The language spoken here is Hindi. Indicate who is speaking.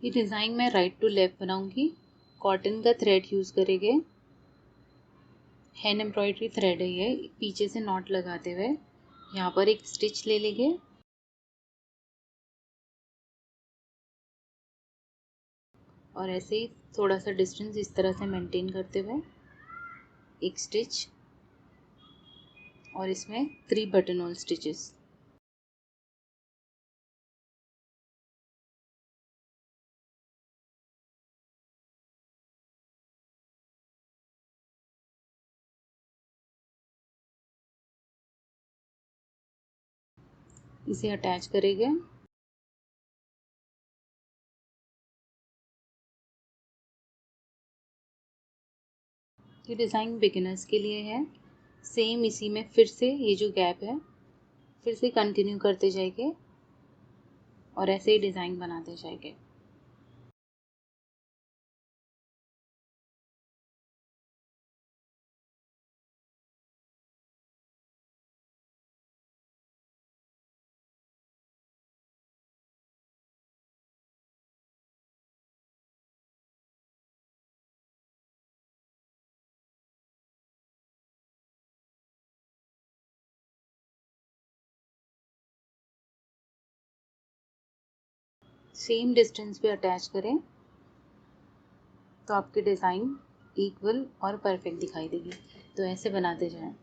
Speaker 1: ये डिज़ाइन मैं राइट टू लेफ्ट बनाऊंगी। कॉटन का थ्रेड यूज़ करेंगे, हैंड एम्ब्रॉयडरी थ्रेड है ये। पीछे से नॉट लगाते हुए यहाँ पर एक स्टिच ले लेंगे और ऐसे ही थोड़ा सा डिस्टेंस इस तरह से मेंटेन करते हुए एक स्टिच और इसमें 3 बटन होल स्टिचेस। इसे अटैच करेंगे। ये डिज़ाइन बिगिनर्स के लिए है। सेम इसी में फिर से ये जो गैप है फिर से कंटिन्यू करते जाएंगे और ऐसे ही डिज़ाइन बनाते जाएंगे। सेम डिस्टेंस पे अटैच करें तो आपकी डिज़ाइन इक्वल और परफेक्ट दिखाई देगी। तो ऐसे बनाते जाएं।